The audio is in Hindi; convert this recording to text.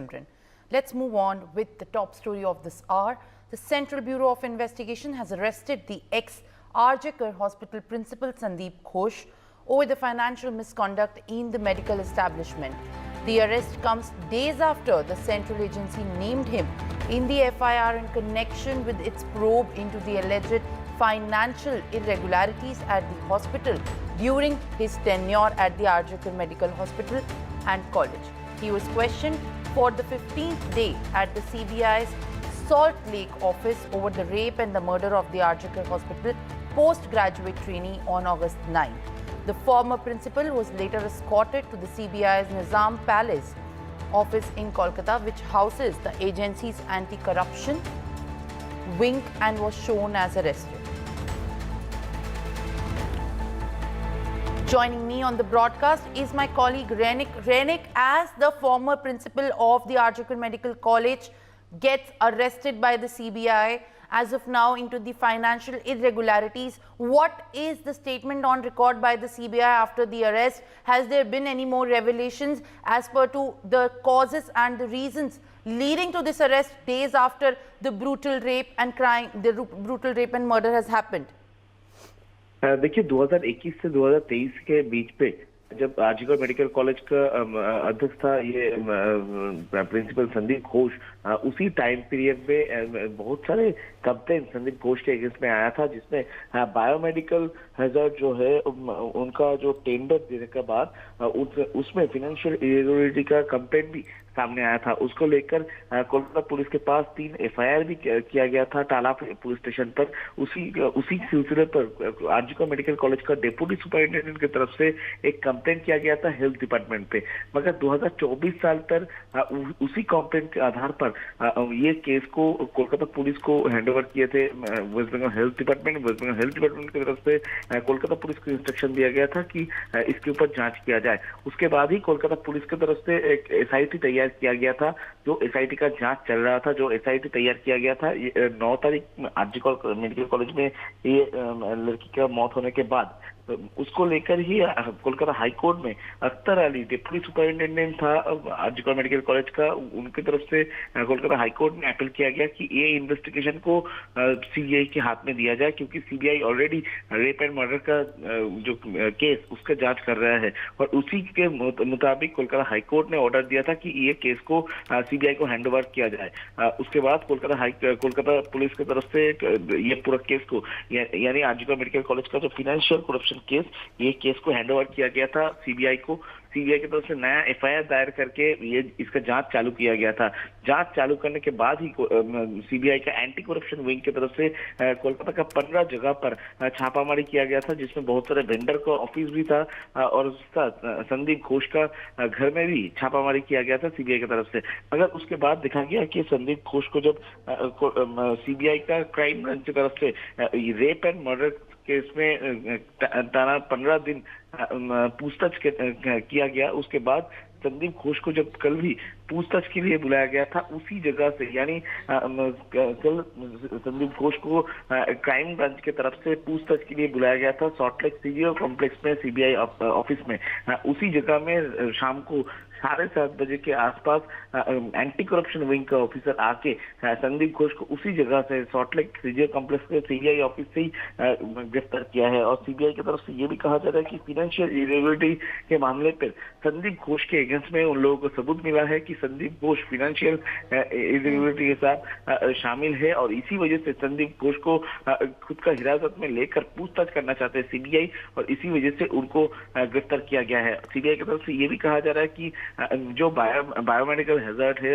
Simran. Let's move on with the top story of this hour. The Central Bureau of Investigation has arrested the ex-RJ Kar Hospital principal Sandeep Ghosh over the financial misconduct in the medical establishment. The arrest comes days after the central agency named him in the FIR in connection with its probe into the alleged financial irregularities at the hospital during his tenure at the RJ Kar Medical Hospital and College. He was questioned for the 15th day at the CBI's Salt Lake office over the rape and the murder of the RJ Kar Hospital postgraduate trainee on August 9. The former principal was later escorted to the CBI's Nizam Palace office in Kolkata, which houses the agency's anti-corruption wing, and was shown as arrested. Joining me on the broadcast is my colleague Renik. Renik, as the former principal of the RJ Kar Medical College gets arrested by the CBI as of now into the financial irregularities, what is the statement on record by the CBI after the arrest? Has there been any more revelations as per to the causes and the reasons leading to this arrest days after the brutal rape and murder has happened? देखिए 2021 से 2023 के बीच पे जब RJ Kar मेडिकल कॉलेज का अध्यक्ष था ये प्रिंसिपल संदीप घोष, उसी टाइम पीरियड में बहुत सारे कंप्लेन संदीप घोष के अगेंस्ट में आया था, जिसमें बायोमेडिकल हैजर्ड जो है उनका जो टेंडर देने के बाद उसमें फाइनेंशियल इरेगुलरिटी का कंप्लेंट भी सामने आया था। उसको लेकर कोलकाता पुलिस के पास 3 FIR भी किया गया था टाला पुलिस स्टेशन पर। उसी सिलसिले पर RJ Kar मेडिकल कॉलेज का डेप्यूटी सुपरिटेंडेंट की तरफ से एक कंप्लेंट किया गया था हेल्थ डिपार्टमेंट पे, मगर 2024 साल तक उसी कंप्लेंट के आधार पर ये केस को कोलकाता पुलिस को हैंडओवर किए थे West Bengal health department. West Bengal health department की तरफ से कोलकाता पुलिस को इंस्ट्रक्शन दिया गया था कि इसके ऊपर जांच किया जाए। उसके बाद ही कोलकाता पुलिस की तरफ से एक SIT तैयार किया गया था, जो SIT का जांच चल रहा था। जो SIT तैयार किया गया था 9 तारीख RJ Kar मेडिकल कॉलेज में ये लड़की का मौत होने के बाद उसको लेकर ही कोलकाता हाई कोर्ट में अख्तर अली डिप्टी सुपरिटेंडेंट था RJ Kar मेडिकल कॉलेज का, उनकी तरफ से कोलकाता हाई कोर्ट में अपील किया गया कि ये इन्वेस्टिगेशन को CBI के हाथ में दिया जाए, क्योंकि CBI already rape and murder का जो केस उसका जांच कर रहा है। और उसी के मुताबिक कोलकाता हाई कोर्ट ने ऑर्डर दिया था कि ये केस को CBI को हैंडओवर किया जाए। उसके बाद कोलकाता पुलिस की तरफ से ये पूरा केस को यानी RJ Kar मेडिकल कॉलेज का जो फाइनेंशियल करप्शन ये केस को हैंडओवर किया गया था CBI को। CBI की तरफ से नया FIR दायर करके ये इसका जांच चालू किया गया था। जांच चालू करने के बाद ही CBI का एंटी करप्शन विंग की तरफ से कोलकाता का 15 जगह पर छापामारी किया गया था, जिसमें बहुत सारे वेंडर का ऑफिस भी था और उसका संदीप घोष का घर में भी छापामारी किया गया था CBI की तरफ से। मगर उसके बाद देखा गया कि संदीप घोष को जब CBI का क्राइम ब्रांच की तरफ से रेप एंड मर्डर केस में टाना 15 दिन पूछताछ किया गया, उसके बाद संदीप घोष को जब कल भी पूछताछ के लिए बुलाया गया था उसी जगह से, यानी कल संदीप घोष को क्राइम ब्रांच की तरफ से पूछताछ के लिए बुलाया गया था सॉल्ट लेक सीजीओ कॉम्प्लेक्स में CBI ऑफिस में। उसी जगह में शाम को 7:30 बजे के आसपास एंटी करप्शन विंग का ऑफिसर आके संदीप घोष को उसी जगह से सॉल्ट लेक सीजीओ कॉम्प्लेक्स के CBI ऑफिस से ही गिरफ्तार किया है। और CBI की तरफ से ये भी कहा जा रहा है कि फाइनेंशियल इरेगुलरिटी के मामले पर संदीप घोष के अगेंस्ट में उन लोगों को सबूत मिला है कि संदीप घोष फाइनेंशियल इरेगुलरिटी के साथ शामिल है, और इसी वजह से संदीप घोष को खुद का हिरासत में लेकर पूछताछ करना चाहते हैं CBI, और इसी वजह से उनको गिरफ्तार किया गया है। CBI की तरफ से ये भी कहा जा रहा है कि जो बायोमेडिकल हैजर्ड है